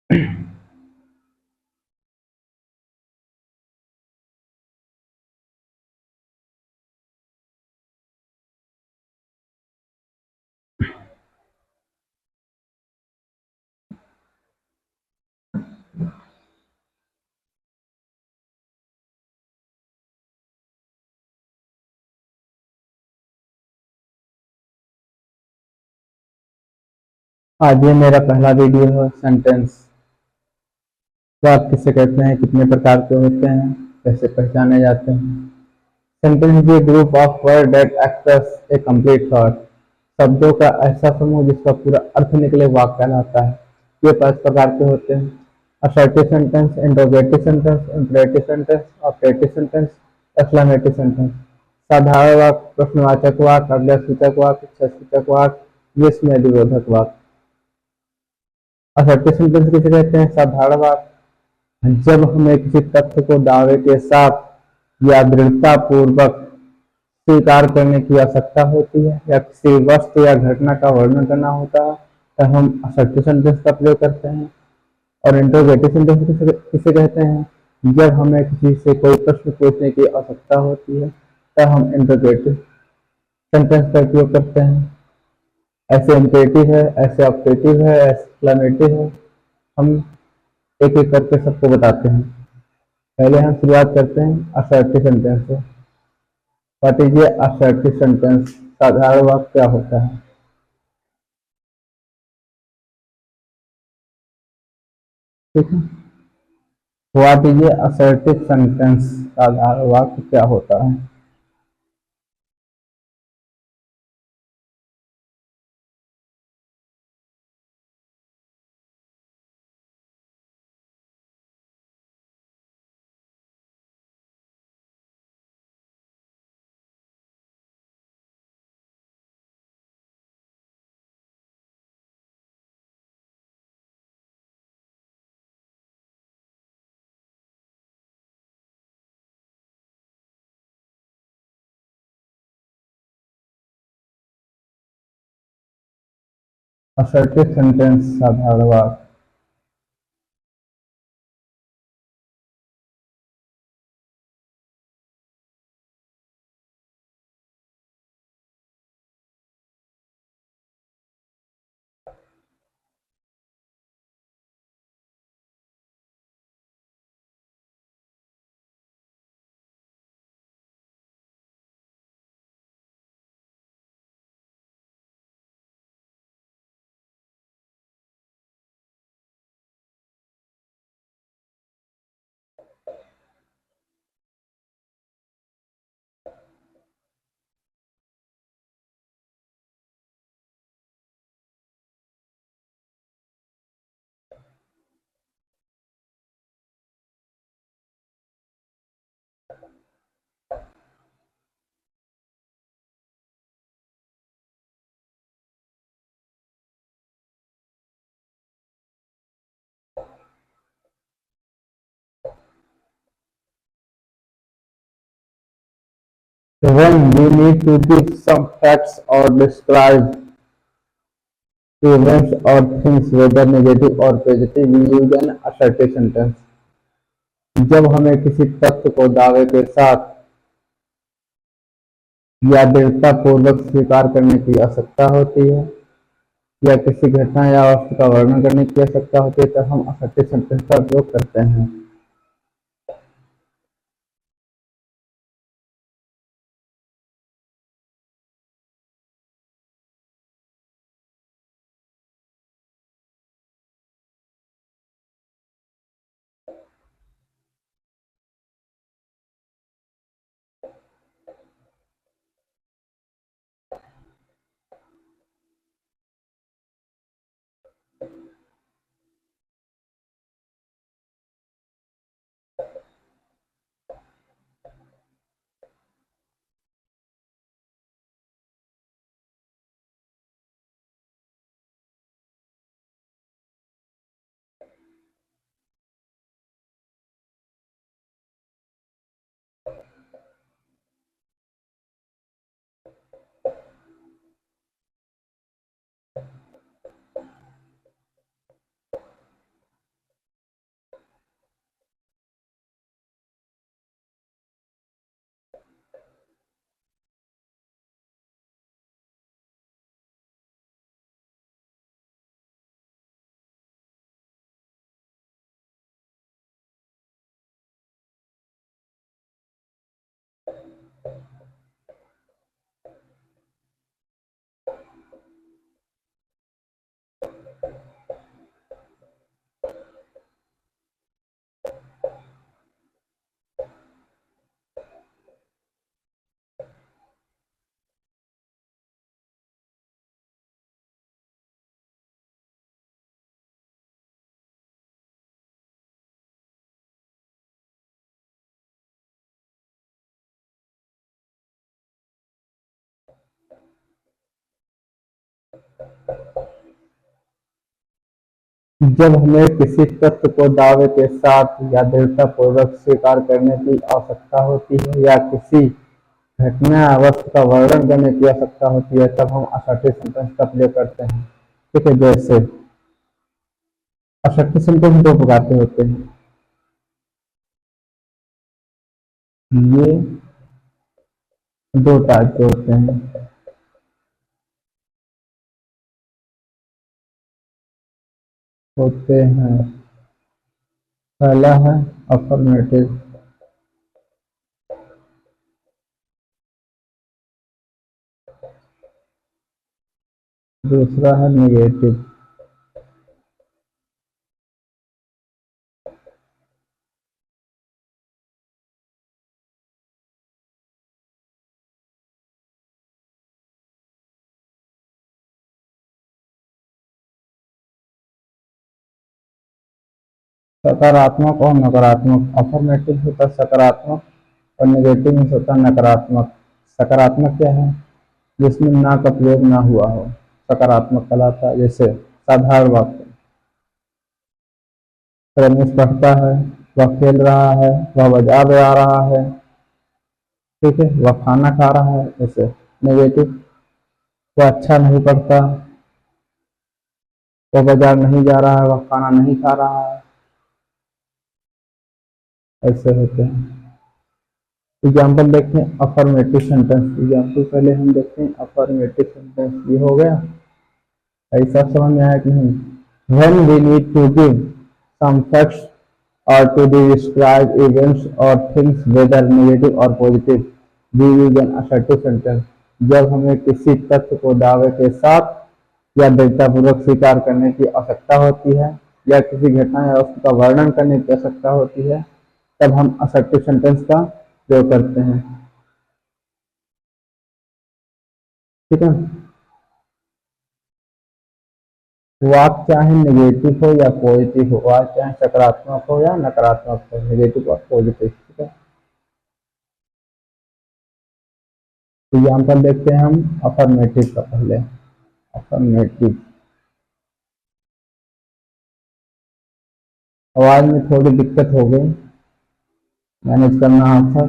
आज ये मेरा पहला वीडियो है। सेंटेंस वाक्य किसे कहते हैं, कितने प्रकार के होते हैं, कैसे पहचाने जाते हैं। Sentence is a group of word that express A complete thought. शब्दों का ऐसा समूह जिसका पूरा अर्थ निकले वाक्य कहलाता है। ये 5 प्रकार के होते हैं: assertive sentence, interrogative sentence, imperative sentence, operative sentence, exclamative sentence. साधारण वाक्य, प्रश्नवाचक वाक्य, अज्ञासूचक वाक्य, इच्छासूचक वाक्य, जिसमें विरोधक वाक्य। असर्टिव सेंटेंस किसे कहते हैं? साधारण वाक्य जब हमें किसी तथ्य को दावे के साथ या दृढ़ता पूर्वक स्वीकार करने की आवश्यकता होती है या किसी वस्तु या घटना का वर्णन करना होता है तब हम असर्टिव सेंटेंस का प्रयोग करते हैं। और इंटरोगेटिव सेंटेंस किसे कहते हैं? जब हमें किसी से कोई प्रश्न पूछने की आवश्यकता होती है तब हम इंटरोगेटिव सेंटेंस का उपयोग करते हैं। ऐसे इम्पेरेटिव है, ऐसे ऑब्जेक्टिव है, ऐसे एक्सक्लेमेटिव है। हम एक एक करके सबको बताते हैं। पहले हम शुरुआत करते हैं असर्टिव सेंटेंस से। What is a assertive sentence? साधारण वाक्य क्या होता है? ठीक है। What is a assertive sentence? साधारण वाक्य क्या होता है? असर्टिव सेंटेंस साधारण वाक्य। When we need to give some facts or describe events or things, whether negative or positive, we use an assertive sentence. जब हमें किसी तथ्य को दावे के साथ या दृढ़ता पूर्वक स्वीकार करने की आवश्यकता होती है या किसी घटना या वस्तु का वर्णन करने की आवश्यकता होती है तब हम असर्टिव सेंटेंस का उपयोग करते हैं। जब हमें किसी तथ्य को दावे के साथ या दृढ़तापूर्वक स्वीकार करने की आवश्यकता होती है या किसी घटना या वस्तु का वर्णन करने की आवश्यकता होती है, तब हम असर्टिव सेंटेंस का प्रयोग करते हैं। ठीक है, जैसे असर्टिव सेंटेंस दो प्रकार के होते हैं। ये दो टाइप के होते हैं। पहला है अफर्मेटिव, दूसरा है नेगेटिव। सकारात्मक और नकारात्मक। अफर्मेटिव होता है सकारात्मक और नेगेटिव में होता है नकारात्मक। सकारात्मक क्या है? जिसमें ना का प्रयोग ना हुआ हो, सकारात्मक कहलाता है। जैसे साधारण वाक्य, रमेश पढ़ता है, वह खेल रहा है, वह बाजार जा रहा है। ठीक है, वह खाना खा रहा है। जैसे नेगेटिव, वह अच्छा नहीं पढ़ता, वह बाजार नहीं जा रहा है, वह खाना नहीं खा रहा है। ऐसे होते हैं। एग्जाम्पल देखते हैं अफर्मेटिव सेंटेंस। एग्जाम्पल पहले हम देखते हैं अफर्मेटिव सेंटेंस। ये हो गया, ऐसा समझ में आया कि नहीं? When we need to give some facts or to describe events or things whether negative or positive, we use an assertive sentence. जब हमें किसी तथ्य को दावे के साथ या दृढ़तापूर्वक स्वीकार करने की आवश्यकता होती है या किसी घटना या वस्तु का वर्णन करने की आवश्यकता होती है, तब हम असर्टिव सेंटेंस का प्रयोग करते हैं। ठीक है, वाक्य चाहे नेगेटिव हो या पॉजिटिव हो, वाक्य चाहे सकारात्मक हो या नकारात्मक हो, नेगेटिव और पॉजिटिव। ठीक है, एग्जाम्पल देखते हैं हम अफर्मेटिव का। पहले अफर्मेटिव, आवाज में थोड़ी दिक्कत हो गई, मैनेज करना आपका।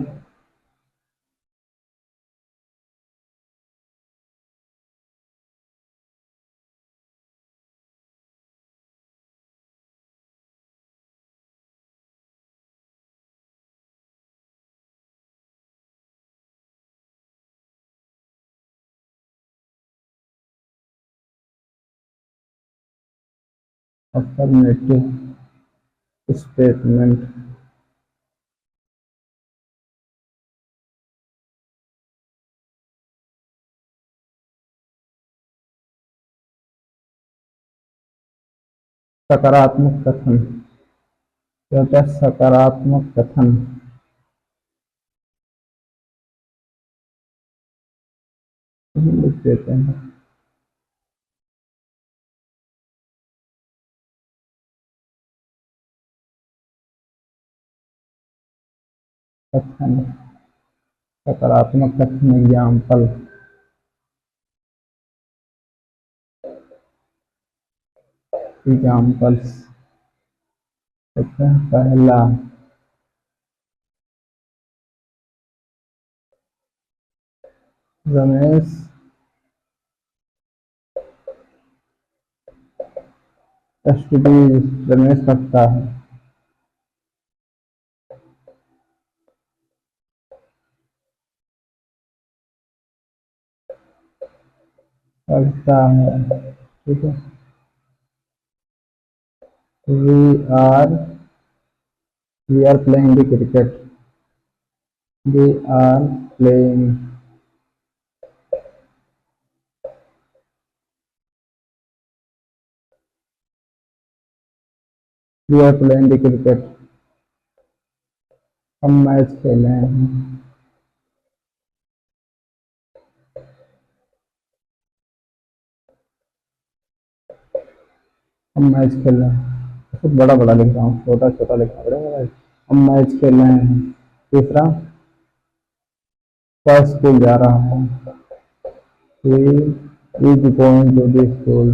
अफर्मेटिव स्टेटमेंट, सकारात्मक कथन। क्या होता है सकारात्मक कथन? लिख देते हैं कथन, सकारात्मक कथन। एग्जाम्पल, एग्जाम्पल्स पहला, रमेश स्टडीज, रमेश पढ़ता है। पढ़ता है। ठीक है, we are we are playing the cricket, we are playing, we are playing the cricket, हम मैच खेल रहे हैं। हम मैच खेल रहे हैं, कुछ बड़ा बड़ा लिख रहा हूँ, छोटा छोटा लिखना पड़ेगा भाई। हम मैच खेल रहे हैं। तीसरा, वह स्कूल जा रहा है, he is going to the school,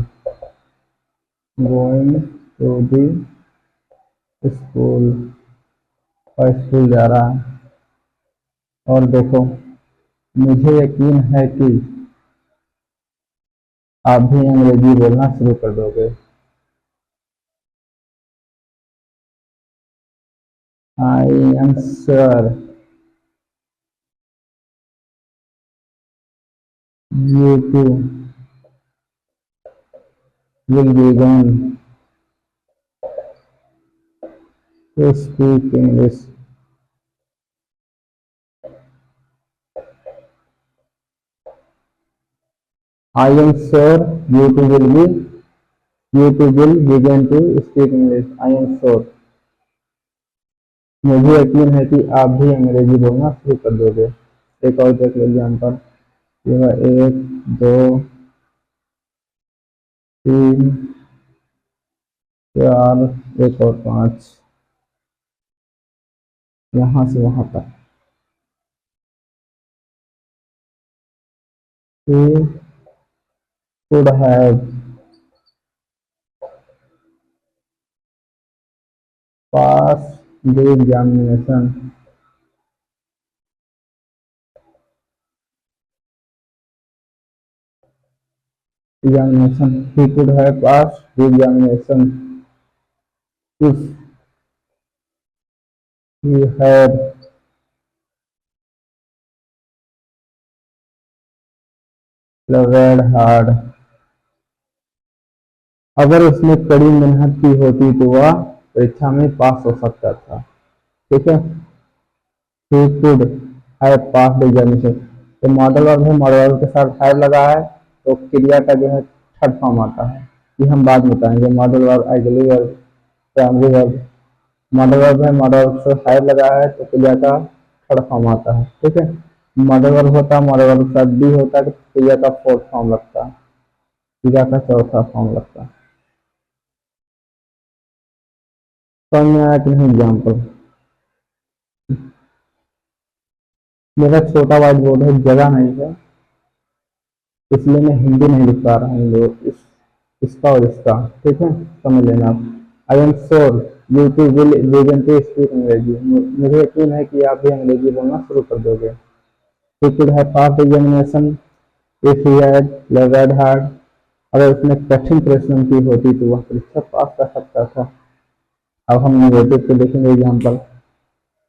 going to the school, और स्कूल जा रहा है। और देखो, मुझे यकीन है कि आप भी अंग्रेजी बोलना शुरू कर दोगे। आई am sure you too will begin to speak English. I am sure you too will begin to speak English. I am sure. मुझे यकीन है कि आप भी अंग्रेजी बोलना शुरू कर दोगे। एक और देख लीजिए एग्जाम्पल। यह 1 2 3 4, एक और 5, यहाँ से वहां तक। He could have passed the examination. He could have passed the examination if he had worked hard. अगर उसने कड़ी मेहनत की होती तो वह परीक्षा में पास हो सकता था। ठीक है, he could have passed the examination। तो मॉडल वर्ब है, मॉडल वर्ब के साथ have लगा है, तो क्रिया का जो है थर्ड फॉर्म आता है। ये हम बाद में बताएंगे। Modal verb, auxiliary verb, primary verb. Modal verb है, मॉडल वर्ब से have लगा है, तो क्रिया का थर्ड फॉर्म आता है। ठीक है, मॉडल वर्ब होता है, मॉडल वर्ब के साथ be होता है, तो क्रिया का फोर्थ फॉर्म लगता है, क्रिया का चौथा फॉर्म लगता है। समझ में आया कि नहीं एग्जाम्पल? मेरा छोटा व्हाइट बोर्ड है, जगह नहीं है, इसलिए मैं हिंदी नहीं लिख पा रहा हूँ लोग, इसका और इसका। ठीक है, समझ लेना आप। I am sure you too will begin to speak अंग्रेजी। मुझे यकीन है कि आप भी अंग्रेजी बोलना शुरू कर दोगे। He could have passed the examination if he had labored hard। अगर उसने कठिन परिश्रम की होती तो वह परीक्षा पास कर सकता था। अब हम नेगेटिव को देखेंगे एग्जाम्पल।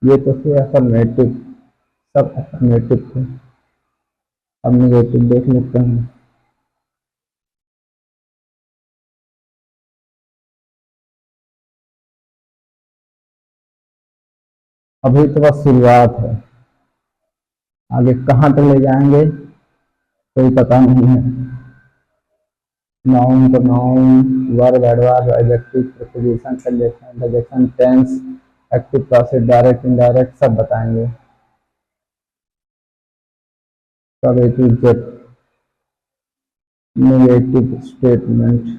ये तो थे अफर्मेटिव, सब अफर्मेटिव थे। अब नेगेटिव देख लेते हैं। अभी तो बस शुरुआत है, आगे कहाँ तक ले जाएंगे कोई पता नहीं है। Noun, pronoun, verb, adverb, adjective, preposition, conjunction, interjection, tense, active clauses, direct indirect सब बताएंगे। सब A to Z negative statement.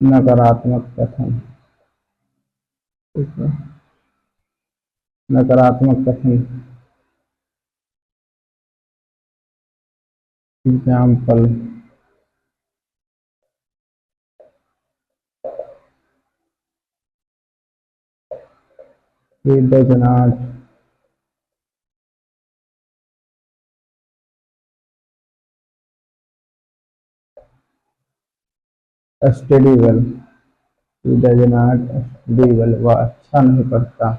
नकारात्मक कथन। ठीक है, नकारात्मक कथन। Example. He does not study well। He does not study well। वह अच्छा नहीं पढ़ता,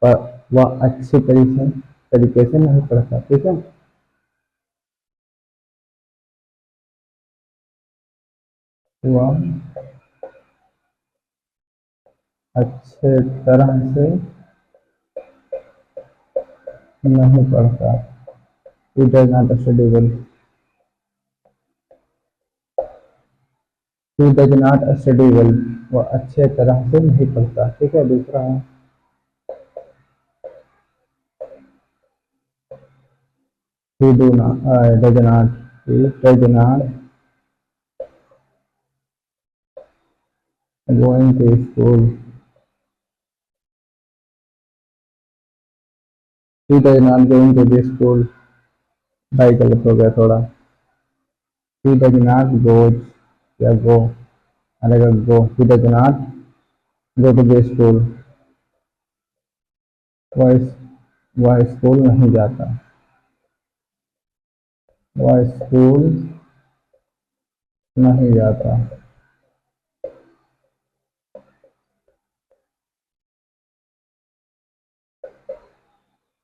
पर वह अच्छे तरीके से नहीं पढ़ता। ठीक है, वह अच्छे तरह से नहीं पढ़ता। He does not study well। He does not study well। वह अच्छे तरह से नहीं पढ़ता। ठीक है, दूसरा है He do not, does not, he does not going to school. He does not going to the school. भाई गलत हो गया थोड़ा. He does not goes या go अरे go. He does not go to the school. वह वह school नहीं जाता. वह स्कूल नहीं जाता.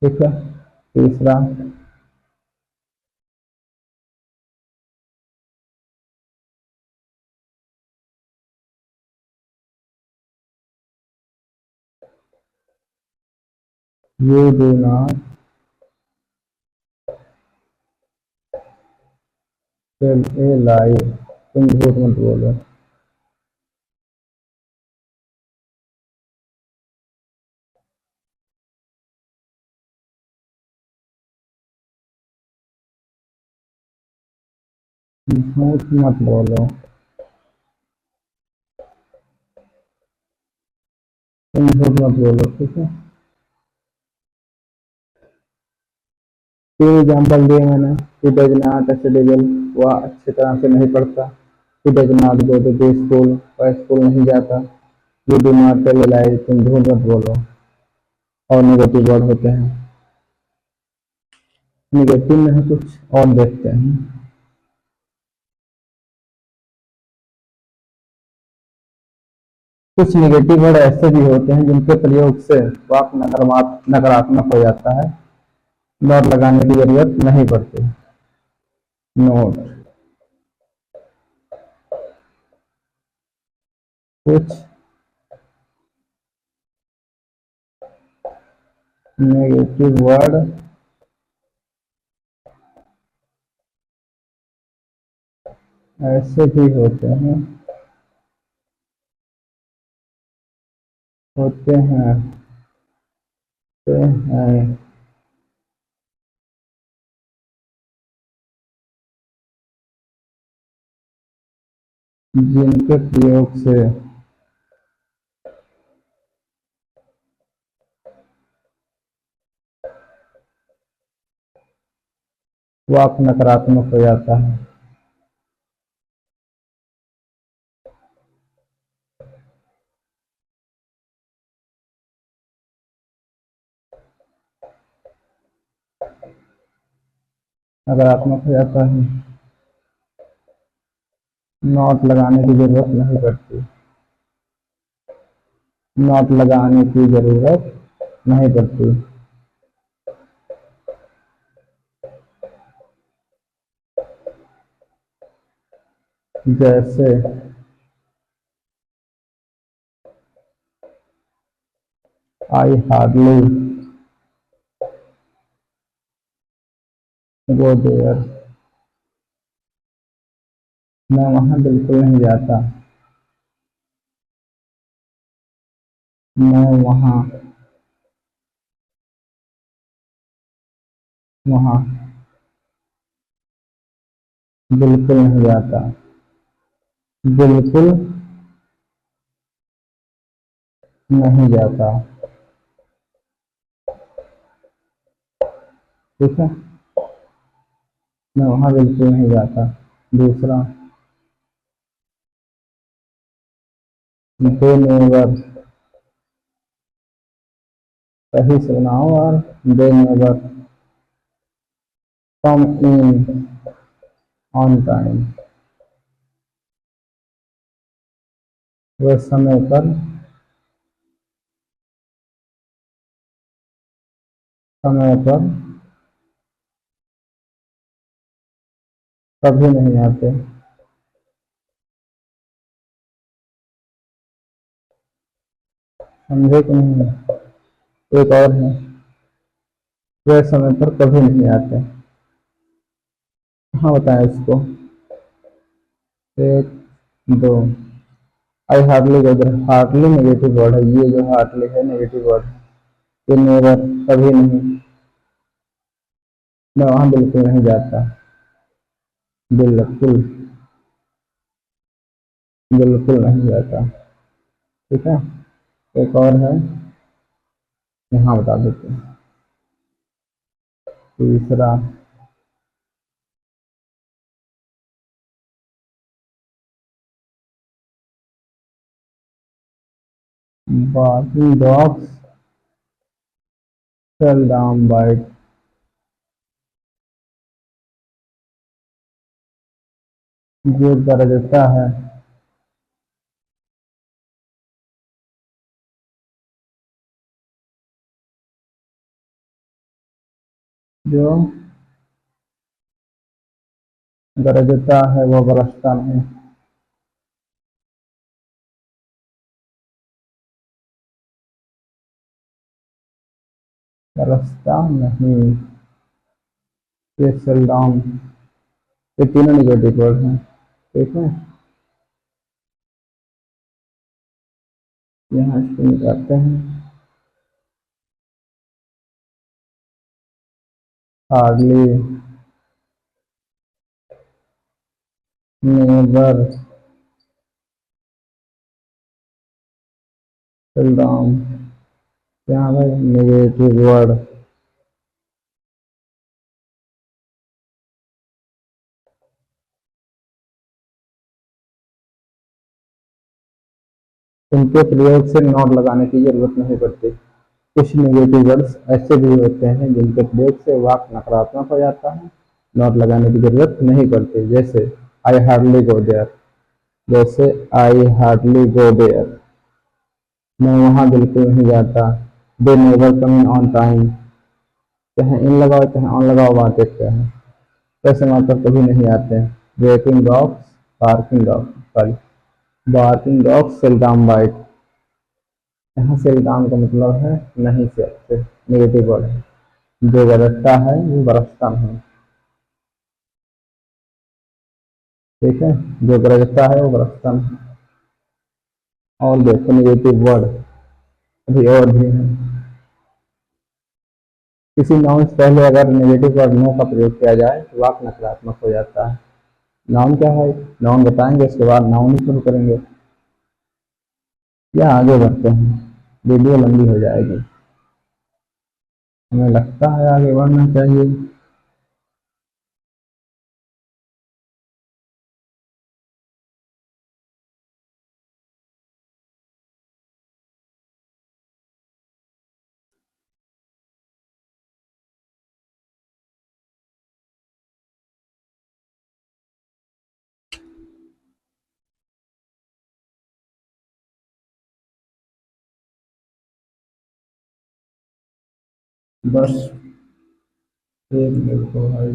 ठीक है. तीसरा you do not tell a lie. तुम झूठ मत बोलो. झूठ मत बोलो. तुम झूठ मत बोलो. ठीक है. 3 एग्जाम्पल दिए मैंने. He does not study well. वह अच्छी तरह से नहीं पढ़ता. He does not go to the school. वह स्कूल नहीं जाता. You do not tell a lie. तुम झूठ मत बोलो. और नेगेटिव वर्ड होते हैं. नेगेटिव में है कुछ और देखते हैं. कुछ नेगेटिव वर्ड ऐसे भी होते हैं जिनके प्रयोग से वाक्य नकारात्मक हो जाता है. नोट लगाने की जरूरत नहीं पड़ती. नोट. कुछ नेगेटिव वर्ड ऐसे भी होते हैं जिनके प्रयोग से वाक्य नकारात्मक हो जाता है. नकारात्मक हो जाता है. नोट लगाने की जरूरत नहीं पड़ती. नोट लगाने की जरूरत नहीं पड़ती. जैसे I hardly go there. मैं वहां बिल्कुल नहीं जाता. मैं वहां बिल्कुल नहीं जाता. बिल्कुल नहीं जाता. ठीक है. मैं वहां बिल्कुल नहीं जाता. दूसरा दे नेवर. सही से बनाओ. और they never come in on time. वे समय पर कभी नहीं आते. समझे कि नहीं. एक और है. वे समय पर कभी नहीं आते. हाँ बताएं इसको. 1 2 I hardly go there. Hardly negative word है. ये जो हार्डली है नेगेटिव वर्ड है. ये नेवर कभी नहीं. मैं वहां बिल्कुल नहीं जाता। बिल्कुल। बिल्कुल नहीं जाता। ठीक है। एक और है, यहाँ बता देते हैं। तीसरा, बार्किंग डॉग्स सेल्डम बाइट। जो गरजता है, जो गरजता है वो बरसता नहीं। बरसता नहीं। ये सेल्डम। ये तीनों निगेटिव वर्ड हैं। ठीक है। यहाँ इसको निकालते हैं। Hardly, never, seldom. यहाँ भाई नेगेटिव वर्ड। इनके प्रयोग से नोट लगाने की जरूरत नहीं पड़ती। कुछ नेगेटिव वर्ड्स ऐसे भी होते हैं जिनके प्रयोग से वाक्य नकारात्मक हो जाता है, नोट लगाने की जरूरत नहीं पड़ती। जैसे आई हार्डली गो देयर। जैसे आई हार्डली गो देयर, मैं वहां बिल्कुल नहीं जाता। दे never come in on time. चाहे इन लगाओ चाहे ऑन लगाओ, बात देखते हैं, कैसे मतलब कभी नहीं आते हैं। Breaking dogs, barking dogs, sorry, barking dogs seldom bite. यहाँ सेल्डम का मतलब है नहीं से अच्छे, नेगेटिव वर्ड है। जो बरसता है वो बरसता नहीं। ठीक है। जो गरजता है वो बरसता नहीं। और देखो निगेटिव वर्ड अभी और भी है। किसी नाउन से पहले अगर नेगेटिव वर्ड नो का प्रयोग किया जाए तो वाक्य नकारात्मक हो जाता है। नाउन क्या है, नाउन बताएंगे, उसके बाद नाउन ही शुरू करेंगे या आगे बढ़ते हैं। वीडियो लंबी हो जाएगी। हमें लगता है आगे बढ़ना चाहिए। बस एक मिनट को भाई,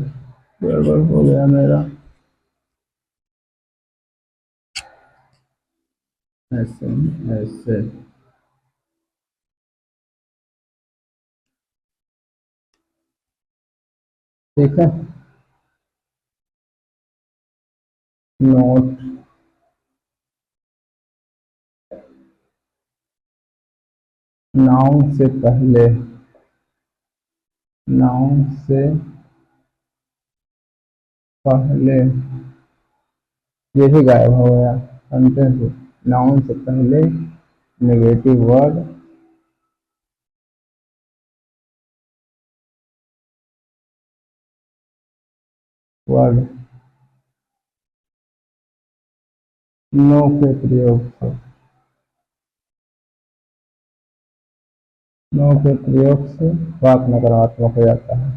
गड़बड़ हो गया मेरा। ऐसे ऐसे। ठीक है। नोट, नाउन से पहले, नाउन से पहले, ये भी गायब हो गया सेंटेंस। नाउन से पहले नेगेटिव वर्ड वर्ड नो के प्रयोग से, नो के प्रयोग से वाक्य नकारात्मक हो जाता है।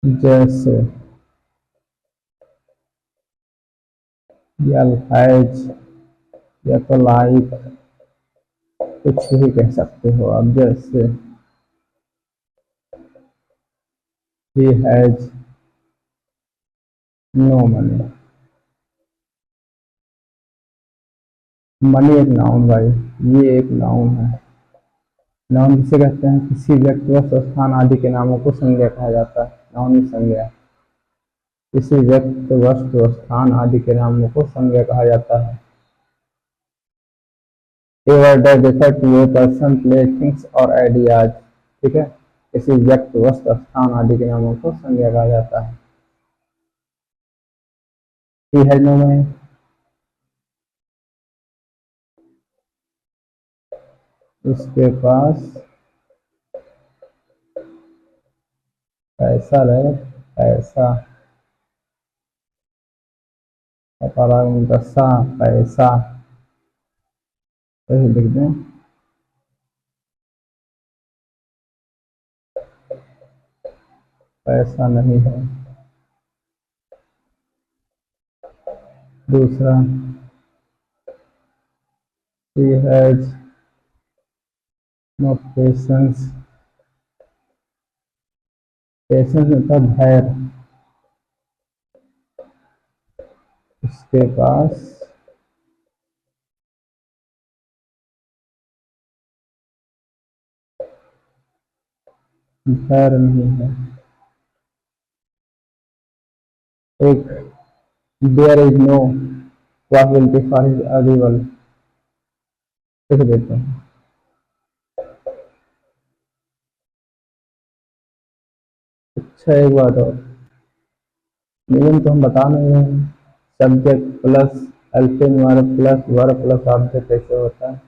जैसे या हैज, या तो लाइक, कुछ भी कह सकते हो आप। जैसे he has no money. Money एक नाउन भाई, ये एक नाउन है। नाउन किसे कहते हैं, किसी व्यक्ति व स्थान आदि के नामों को संज्ञा कहा जाता है। नाउन में संज्ञा। किसी व्यक्ति, वस्तु, स्थान आदि के नामों को संज्ञा कहा जाता है। A word refer to a person, place, things और आइडियाज। ठीक है, किसी व्यक्ति, वस्तु, स्थान आदि के नामों को संज्ञा कहा जाता है। ही हैज नो मनी, उसके पास पैसा रहे, पैसा, दसा, पैसा, सही लिख दें। पैसा नहीं है। दूसरा, he has no patience, patience मतलब धैर्य, उसके पास धैर्य नहीं है। एक, there is no possibility for his arrival, लिख देते हैं। अच्छा, एक बात और, नियम तो हम बता नहीं रहे हैं। Subject plus helping verb plus verb plus object कैसे होता है।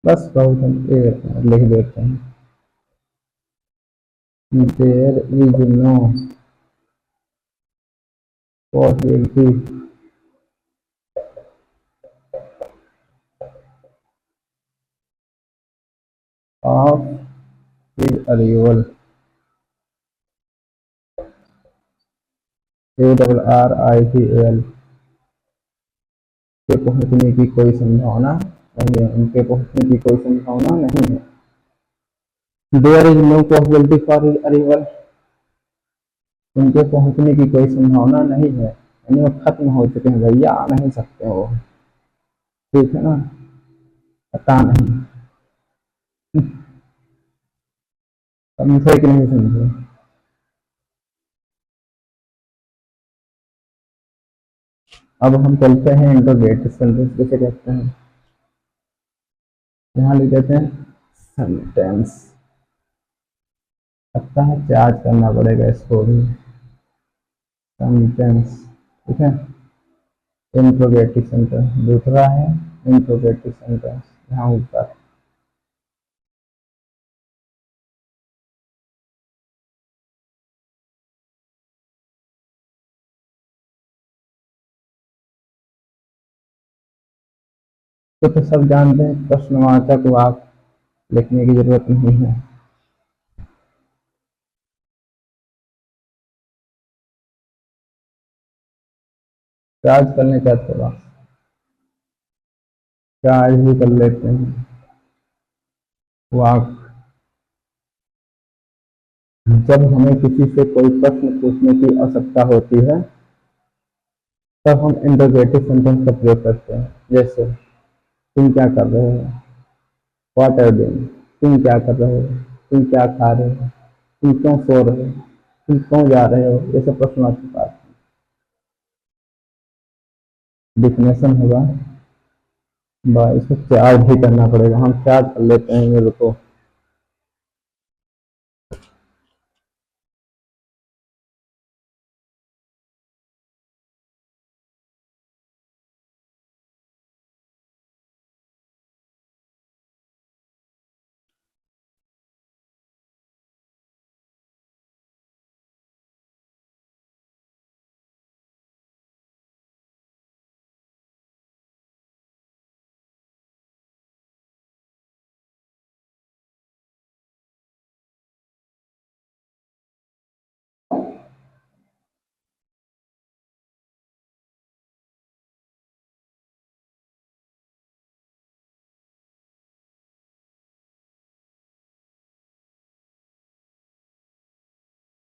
बस बहुत हम लिख देते हैं। There is no possibility of his arrival, ARRIVAL, के पहुंचने की कोई संभावना नहीं है, उनके पहुंचने की कोई संभावना नहीं है। There is no possibility for his arrival, उनके पहुंचने की कोई संभावना नहीं है, यानी वो खत्म हो चुके हैं भैया, आ नहीं सकते वो। ठीक है ना, पता नहीं, समझे कि नहीं समझे। अब हम चलते हैं इंटरोगेटिव सेंटेंस किसे कहते हैं। यहाँ लिख देते हैं सेंटेंस। लगता है चार्ज करना पड़ेगा इसको भी। सेंटेंस, ठीक है। इंट्रोगेटिव सेंटेंस दूसरा है, इंट्रोगेटिव सेंटेंस यहाँ ऊपर। तो सब जानते हैं प्रश्नवाचक वाक्य लिखने की जरूरत नहीं है। चार्ज करने का थोड़ा चार्ज भी कर लेते हैं। वाक्य, जब हमें किसी से कोई प्रश्न पूछने की आवश्यकता होती है तब हम इंटरोगेटिव सेंटेंस का प्रयोग करते हैं। जैसे तुम क्या कर रहे हो, व्हाट आर डूइंग, तुम क्या कर रहे हो, तुम क्या खा रहे हो, तुम क्यों सो रहे हो, तुम क्यों जा रहे हो, ये सब प्रश्नवाचक बात। डिफिनेशन होगा, इसको चार्ज ही करना पड़ेगा, हम चार्ज कर लेते हैं मेरे को।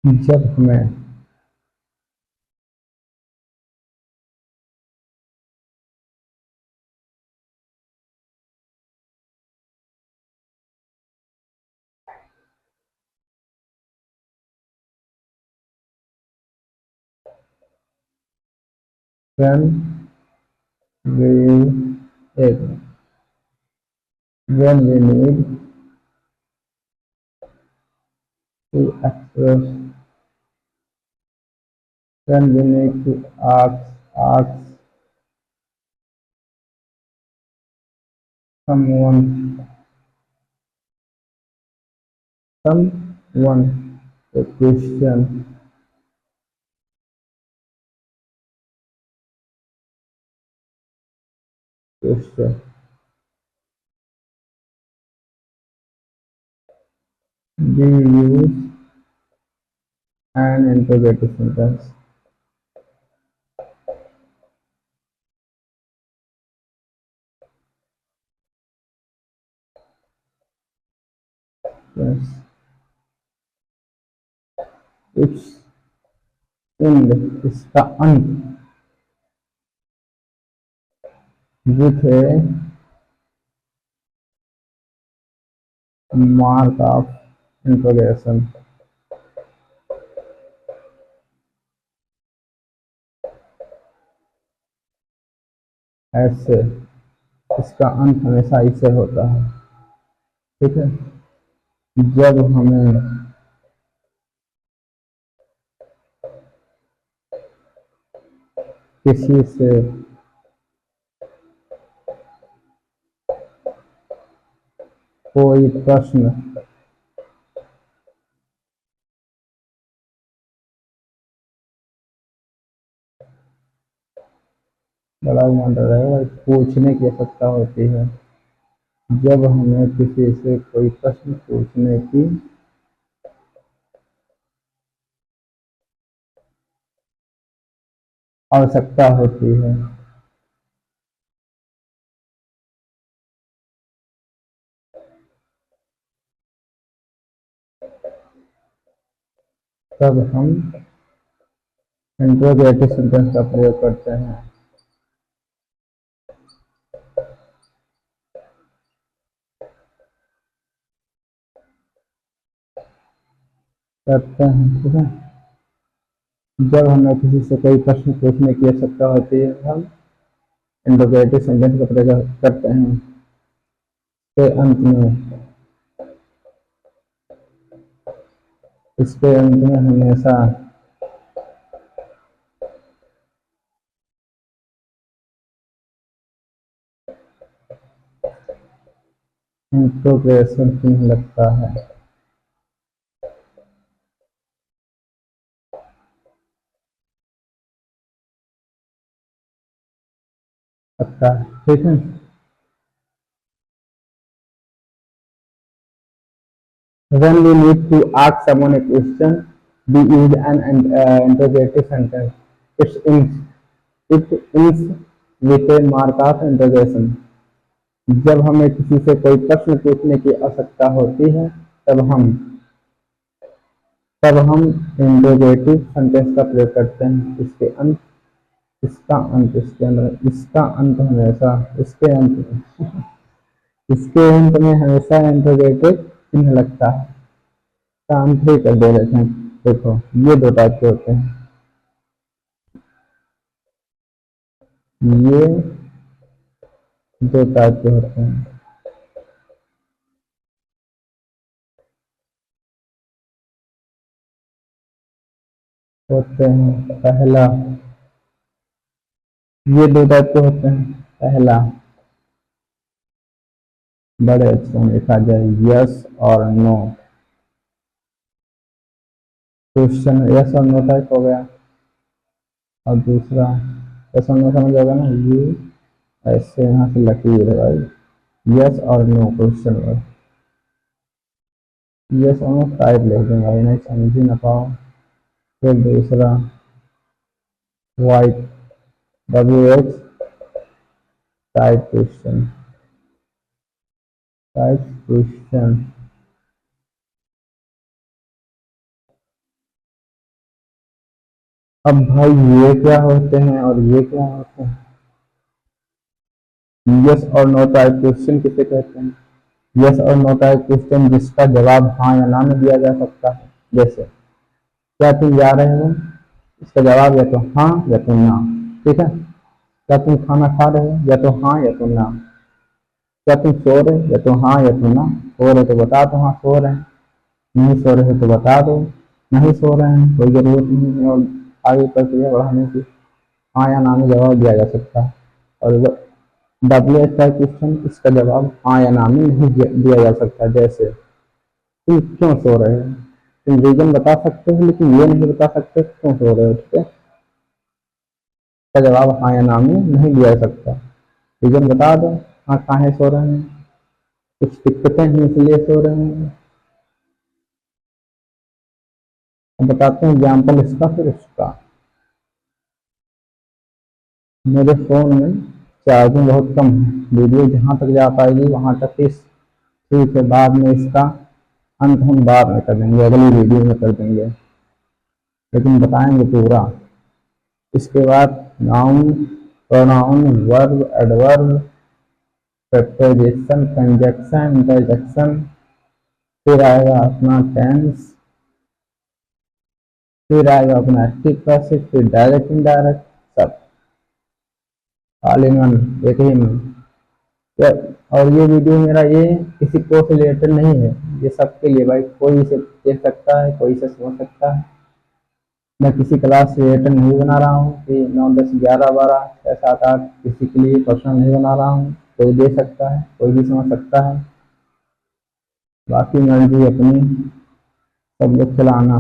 जब हमें when we when we need to express when we need to ask someone a question. We use an interrogative sentence. Yes. It's इसका अंत with a mark of interrogation. ऐसे इसका अंत हमेशा इससे होता है, ठीक है। जब हमें किसी से कोई प्रश्न बड़ा मात्रा है पूछने की आवश्यकता होती है, जब हमें किसी से कोई प्रश्न पूछने की आवश्यकता होती है, तब हम इंट्रोगेटिव सेंटेंस का प्रयोग करते हैं। ठीक है। जब हमें किसी से कोई प्रश्न पूछने की आवश्यकता होती है, हम इंट्रोगेटिव सेंटेंस का प्रयोग करते हैं। इसके अंत में हमेशा इंट्रोगेशन चिन्ह लगता है। ठीक है। When we need to ask someone a question, we use an interrogative sentence. It ends with a mark of interrogation. जब हमें किसी से कोई प्रश्न पूछने की आवश्यकता होती है, तब हम इंट्रोगेटिव सेंटेंस का प्रयोग करते हैं। इसके अंत हमेशा इसके अंत में हमेशा इंट्रोगेटिव चिन्ह लगता है। काम फिर कर दे रहे हैं। देखो, ये दो टाइप के होते हैं, ये दो टाइप के होते हैं। पहला, ये दो टाइप के होते हैं। पहला, बड़े अक्षर में लिखा जाए यस और नो, क्वेश्चन यस और नो टाइप हो गया। और दूसरा, यस और नो समझ होगा ना, ये ऐसे यहाँ से लकीर है भाई, यस और नो क्वेश्चन वर्ड। यस और नो टाइप लिख दें भाई, नहीं समझ ही ना पाओ। फिर दूसरा, वाइट WH टाइप क्वेश्चन, अब भाई ये क्या होते हैं और ये क्या होते हैं? यस और नो टाइप क्वेश्चन किसे कहते हैं? यस और नो टाइप क्वेश्चन जिसका जवाब हाँ या ना में दिया जा सकता है। जैसे, क्या तुम जा रहे हो? इसका जवाब या तो हाँ या तो ना, ठीक है। क्या तुम खाना खा रहे हो? या तो हाँ या तो ना। क्या तुम सो रहे हो? या तो हाँ या तो ना। सो रहे तो बता दो हाँ सो रहे हैं, नहीं सो रहे तो बता दो नहीं सो रहे हैं, कोई जरूरत नहीं है और आगे प्रक्रिया बढ़ाने की। हाँ या ना में जवाब दिया जा सकता है। और WH क्वेश्चन, इसका जवाब हाँ या ना में नहीं दिया जा सकता। जैसे तुम क्यों सो रहे हो, तुम रीजन बता सकते हो लेकिन ये नहीं बता सकते क्यों सो रहे हो, ठीक है। इसका जवाब हाँ या ना में नहीं दिया जा सकता। रीजन बता दो, हाँ काहे सो रहे हैं, कुछ दिक्कतें हैं इसलिए सो रहे हैं। अब बताते हैं एग्जाम्पल इसका फिर उसका। मेरे फोन में चार्जिंग बहुत कम है, वीडियो जहाँ तक जा पाएगी वहाँ तक इस, ठीक है, बाद में इसका अंत हम बाद में कर देंगे, अगली वीडियो में कर देंगे, लेकिन बताएंगे पूरा। इसके बाद noun, pronoun, verb, adverb, preposition, conjunction, interjection, फिर आएगा अपना टेंस, फिर आएगा अपना एक्टिव पैसिव, फिर डायरेक्ट इनडायरेक्ट, सब ऑल इन वन, एक ही में। और ये वीडियो मेरा ये किसी कोर्स से रिलेटेड नहीं है, ये सबके लिए भाई, कोई इसे देख सकता है, कोई इसे समझ सकता है। मैं किसी क्लास से रिलेटेड नहीं बना रहा हूँ कि 9, 10, 11, 12, 6, 7, 8 किसी के लिए पर्सनल नहीं बना रहा हूँ। कोई दे सकता है, कोई भी समझ सकता है, बाकी मर्जी अपनी, सब लोग चलाना।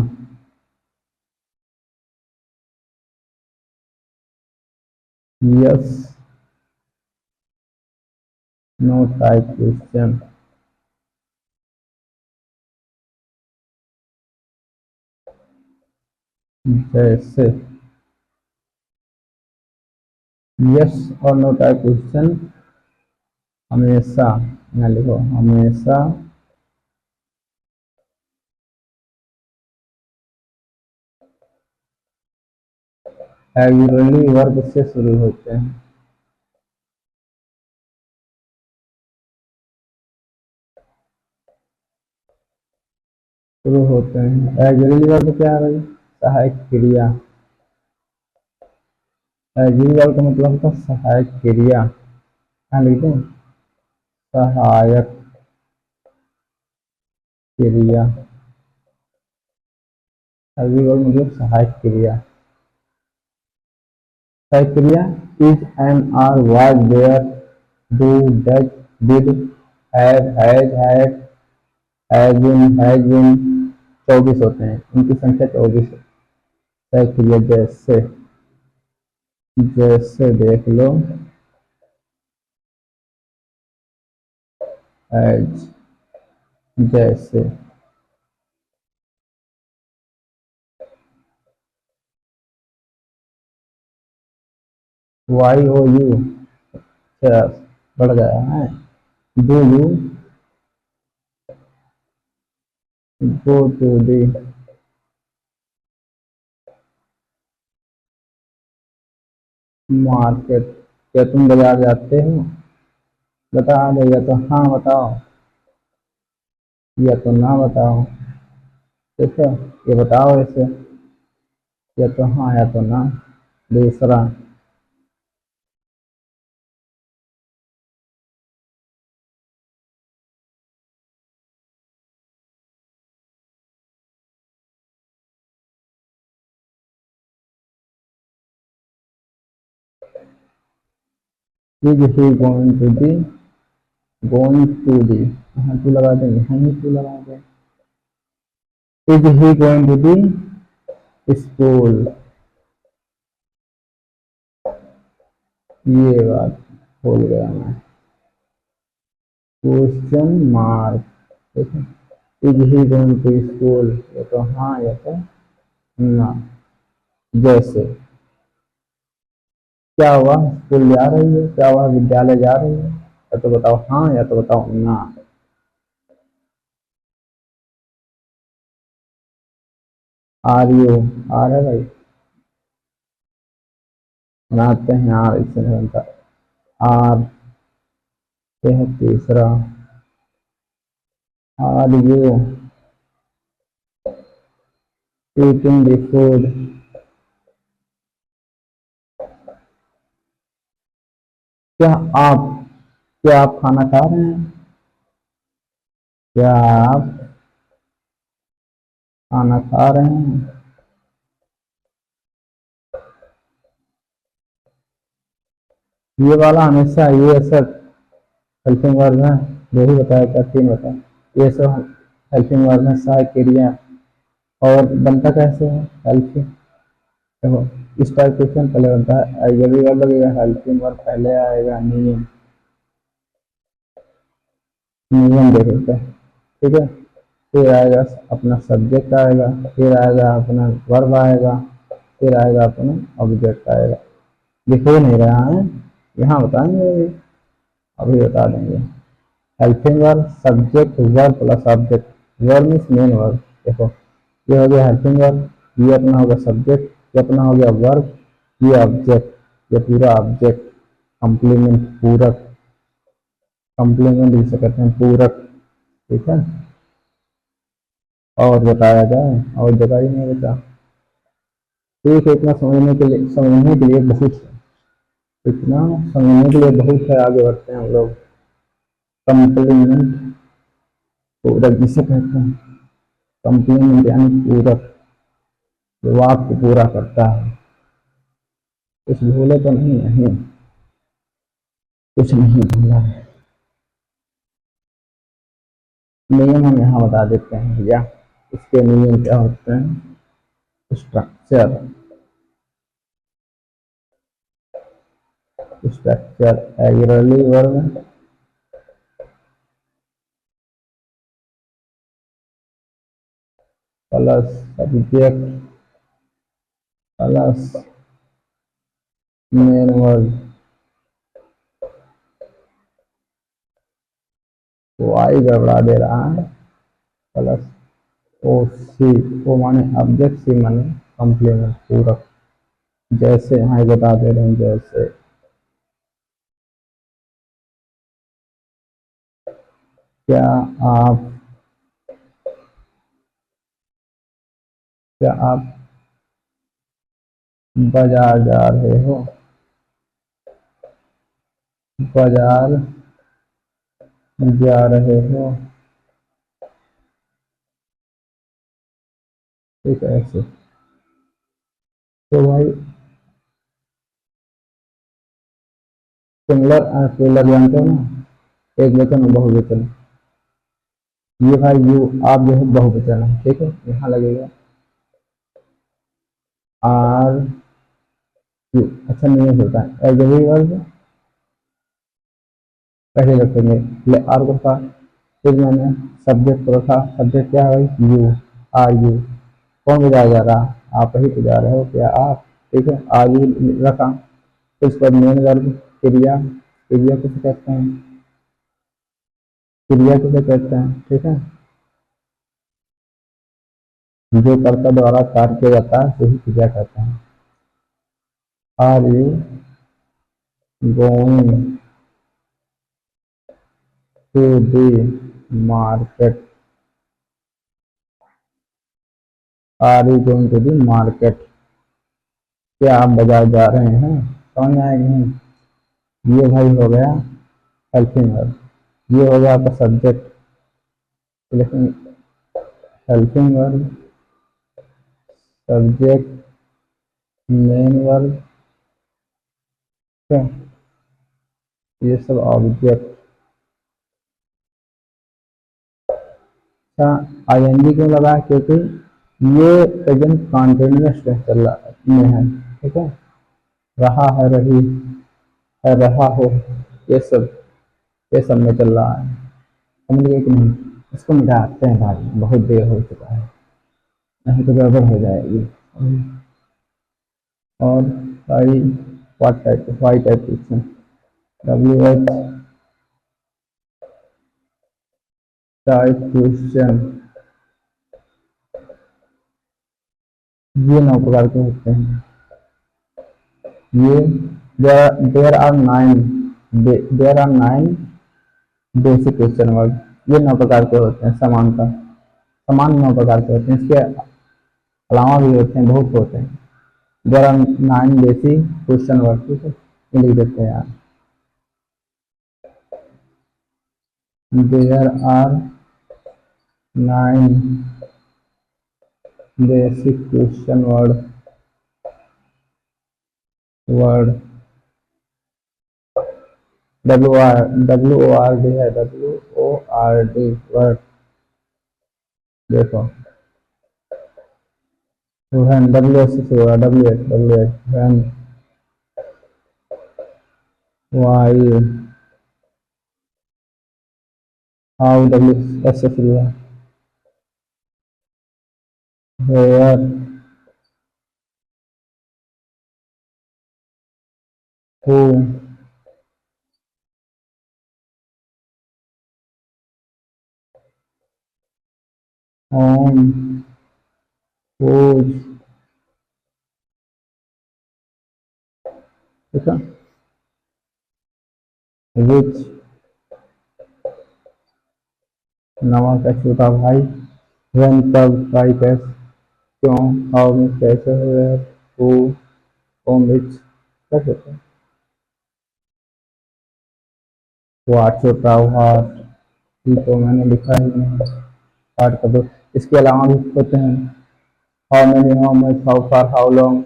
Yes no type question. जैसे यस और नो टाइप क्वेश्चन हमेशा, यहाँ लिखो हमेशा एग्रीली वर्ब से शुरू होते हैं। शुरू होते हैं एग्रीली वर्ब क्या है भाई? सहायक क्रिया। एग्रीली वर्ब का मतलब होता है सहायक क्रिया। क्या लिखते हैं? सहायक क्रिया। एग्रीली वर्ब मतलब सहायक क्रिया। सहायक क्रिया is am are was were do does did has had has been 24 होते हैं, उनकी संख्या 24 है। सहायक क्रिया जैसे, जैसे देख लो एज, जैसे वाई ओ यू, बढ़ गया है। Do you go to the market, क्या तुम बाजार जाते हो? बता दो, या तो हाँ बताओ या तो ना बताओ, ठीक है। ये बताओ ऐसे, या तो हाँ या तो ना। दूसरा, is he going to the, going to the, हाँ टू लगा देंगे, हाँ ही टू लगा दें। Is he going to the school, ये बात भूल गया मैं। क्वेश्चन मार्क, ठीक है। Is he going to school, या तो हाँ या तो ना। जैसे क्या हुआ, स्कूल जा रही है, क्या हुआ विद्यालय जा रही है, या तो बताओ हाँ या तो बताओ ना। आर यू, आर है भाई, बनाते हैं आर, इससे नहीं बनता। आर ये है तीसरा, are you eating the food, क्या आप क्या आप खाना खा रहे हैं? क्या आप खाना खा रहे हैं? ये वाला हमेशा ये सब हेल्पिंग वर्ब है। यही बताया था, तीन बताया। ये सब हेल्पिंग वर्ब है, सहायक क्रिया। और बनता कैसे है हेल्पिंग? देखो, इस टाइप क्वेश्चन पहले बनता है, ये भी वर्ब लगेगा, हेल्पिंग वर्ब पहले आएगा, नियम। नियम देख लेते हैं, ठीक है। फिर आएगा अपना सब्जेक्ट आएगा, फिर आएगा अपना वर्ब आएगा, फिर आएगा अपना ऑब्जेक्ट आएगा। दिख ही नहीं रहा है, यहाँ बताएंगे, अभी बता देंगे। Helping verb subject verb plus object. Verb means main verb. देखो, ये हो गया हेल्पिंग वर्ब, ये अपना होगा सब्जेक्ट, ये अपना हो गया वर्ब, ये ऑब्जेक्ट, ये पूरा ऑब्जेक्ट। कॉम्प्लीमेंट, पूरक। कॉम्प्लीमेंट जिसे कहते हैं पूरक, ठीक है। और बताया जाए, और जगह ही नहीं बता। ठीक है, इतना समझने के लिए बहुत है, इतना समझने के लिए बहुत है। आगे बढ़ते हैं हम लोग। कॉम्प्लीमेंट पूरक जिसे कहते हैं, कॉम्प्लीमेंट यानी पूरक, जो वाक्य पूरा करता है। कुछ भूले तो नहीं? नहीं, कुछ नहीं भूला है। नियम हम यहाँ बता देते हैं भैया, इसके नियम क्या होते हैं। स्ट्रक्चर, स्ट्रक्चर एग्रली verb plus subject plus main verb. तो आई गड़बड़ा दे रहा है। प्लस ओ सी, ओ माने ऑब्जेक्ट, सी माने कॉम्प्लीमेंट पूरक। जैसे यहाँ बता दे रहे हैं, जैसे क्या आप क्या आप बाजार जा रहे हो? बाजार जा रहे हो, ठीक है। ऐसे तो भाई सिंगुलर और प्लूरल जानते हो ना, एक वचन और बहुवचन। ये भाई यू आप जो है बहुवचन है, ठीक है। यहाँ लगेगा आर यू। अच्छा, नहीं होता है एज वर्ब पहले रखेंगे, ले आर को था, फिर मैंने सब्जेक्ट को रखा। सब्जेक्ट क्या है भाई? You, are you. कौन बजाया जा रहा? आप ही बजा रहे हो, क्या आप, ठीक है। आर यू रखा, फिर उसके बाद मेन वर्ब क्रिया। क्रिया किसे कहते हैं? क्रिया किसे कहते हैं, ठीक है। जो कर्ता द्वारा कार्य किया जाता है वही क्रिया कहते हैं। Are you going to the market? Are you going to the market? क्या आप बाजार जा रहे हैं? समझ में आएगा नहीं? ये भाई हो गया हेल्पिंग वर्ब, ये हो गया आपका सब्जेक्ट। लेकिन helping verb, subject, main verb, ये सब ऑब्जेक्ट। अच्छा, आईएनजी क्यों लगा? क्योंकि ये प्रेजेंट कॉन्टिन्यूअस चल रहा में है, ठीक है। रहा है, रही है, रहा हो, ये सब में चल रहा है। समझ गए कि नहीं? इसको मिटाते हैं भाई, बहुत देर हो चुका है, नहीं तो गड़बड़ हो जाएगी। और भाई what type, why type question, W H type question, ये 9 प्रकार के होते हैं। ये there are nine basic question word. ये 9 प्रकार के होते हैं, समानता समान 9 प्रकार के होते हैं। इसके अलावा भी होते हैं, बहुत होते हैं। There are 9 basic question word, ठीक है, ये लिख देते हैं यार। There are 9 basic question word WORD है, WORD वर्ड। देखो वैन, WS से होगा, WH when, why, how, WS से शुरू है, वेयर, हु, होम, हुज, ठीक है, विच, नवा कैसे होता भाई, वेन कब, वाई कैसे, क्यों, हाउ में कैसे, वेयर, हु, होम, विच कैसे होता है, व्हाट होता है, व्हाट, ये तो मैंने लिखा ही नहीं, व्हाट का दो। इसके अलावा भी होते हैं, how many, how much, how far, how long,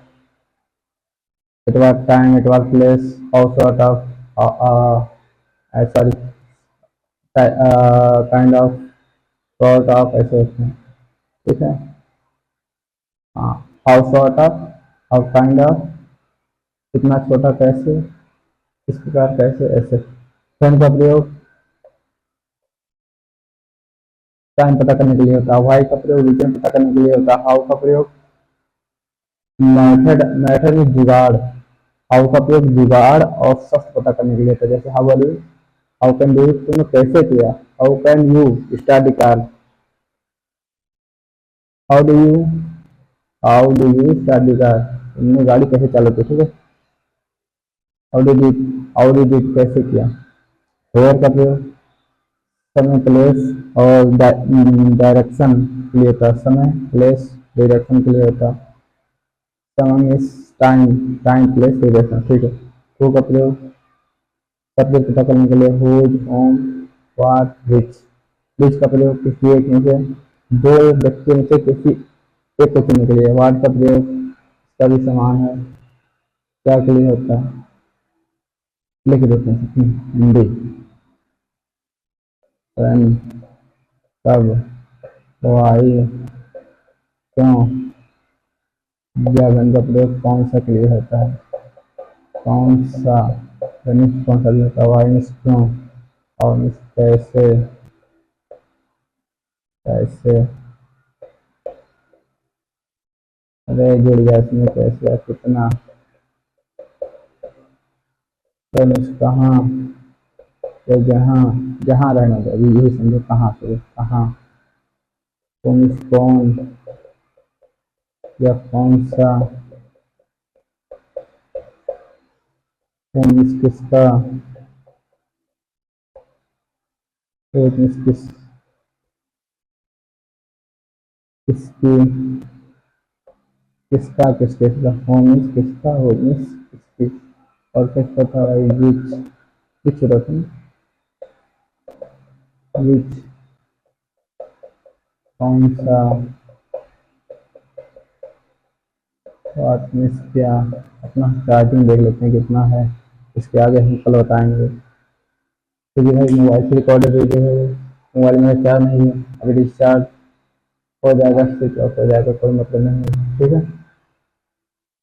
it was time, it was place, how sort of, sorry, kind of, sort of, ऐसे होते हैं, ठीक है। हाँ, how sort of, how kind of, कितना छोटा कैसे, इस प्रकार कैसे, ऐसे। फ्रेंड का प्रयोग टाइम पता करने के लिए होता है, वाई का प्रयोग रीजन पता करने के लिए होता है, हाउ का प्रयोग मेथड, मेथड में जुगाड़, हाउ का प्रयोग जुगाड़ और शब्द पता करने के लिए होता है, जैसे how are you, how can do, तुमने कैसे किया, how can you start the car, how do you, how do you start the car, तुमने गाड़ी कैसे चालू की, ठीक है। How did it, how did it कैसे किया। वेयर का प्रयोग समय, प्लेस और डायरेक्शन के लिए होता है, समय, प्लेस, डायरेक्शन के लिए होता है। समय इस टाइम, टाइम, प्लेस, डायरेक्शन, ठीक है। हु का प्रयोग शब्द पता करने के लिए, हुज, होम, व्हाट, विच का प्रयोग किसी एक में से, दो व्यक्तियों में से किसी एक को चुनने के लिए। व्हाट का प्रयोग इसका भी समान है, क्या के लिए होता है, लिख देते हैं हिंदी, कब, वाई, क्यों, ज्ञापन का प्रयोग कौन सा के लिए होता है, कौन सा, कौन सा होता है, वाई क्यों, और कैसे, कैसे, अरे जुड़ गया इसमें, कैसे, कितना, कहाँ, या जहाँ, जहाँ रहना था, अभी यही समझो, कहाँ से, कहाँ, कौन, या कौन सा, कौन किसका, किस, किसकी, किसका, किसके, होम किसका, होम किसकी, और किसका था, विच, विच रखना, विच, कौन सा, व्हाट मीन्स क्या, अपना चार्जिंग देख लेते हैं कितना है, इसके आगे हम कल बताएंगे। क्योंकि भाई मोबाइल से रिकॉर्डेड वीडियो है, मोबाइल में चार्ज नहीं है, अभी डिस्चार्ज हो जाएगा, स्विच ऑफ हो जाएगा, कोई मतलब नहीं है, ठीक है।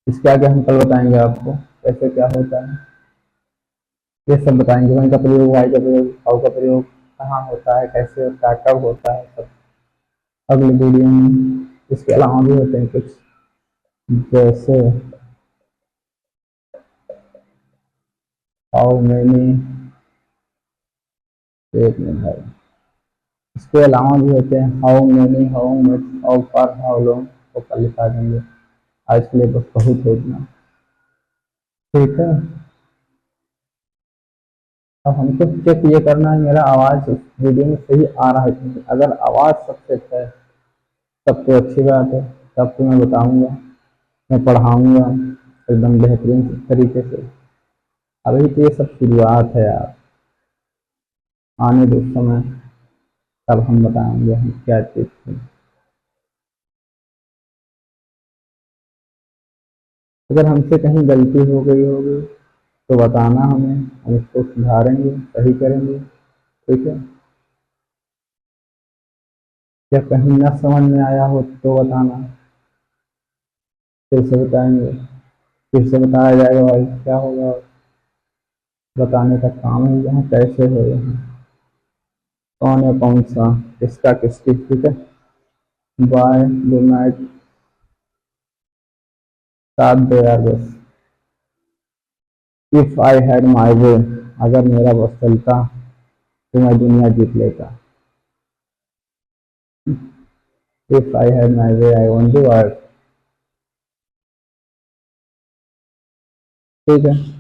इसके आगे हम कल बताएंगे आपको कैसे क्या होता है, ये सब बताएंगे। वन का प्रयोग, वाई का प्रयोग, हाउ का प्रयोग कहाँ होता है, कैसे होता है, कब होता है, सब अगले वीडियो में। इसके अलावा भी होते हैं कुछ, जैसे हाउ मैनी, एक मिनट भाई, इसके अलावा भी होते हैं, how many, how much, how far, how long, वो कल लिखा देंगे। आज के लिए बस बहुत हो इतना, ठीक है। अब हमको चेक ये करना है मेरा आवाज वीडियो में सही आ रहा है, अगर आवाज सबसे अच्छा है तब तो अच्छी बात है, तब तो मैं बताऊंगा, मैं पढ़ाऊंगा एकदम बेहतरीन तरीके से। अभी तो ये सब शुरुआत है यार। आने दो समय, तब हम बताएंगे हम क्या चीज़ थी। अगर हमसे कहीं गलती हो गई होगी तो बताना हमें, हम उसको सुधारेंगे, सही करेंगे, ठीक है। या कहीं न समझ में आया हो तो बताना, फिर से बताएंगे, फिर से बताया जाएगा, भाई क्या होगा, बताने का काम है यहाँ, कैसे है यहाँ, कौन है कौन सा, किसका किसकी, ठीक है। बाय, गुड नाइट, साथ दो यार बस। इफ आई हैड माई वे, अगर मेरा बस चलता तो मैं दुनिया जीत लेता। If I had my way I own the world, ठीक है।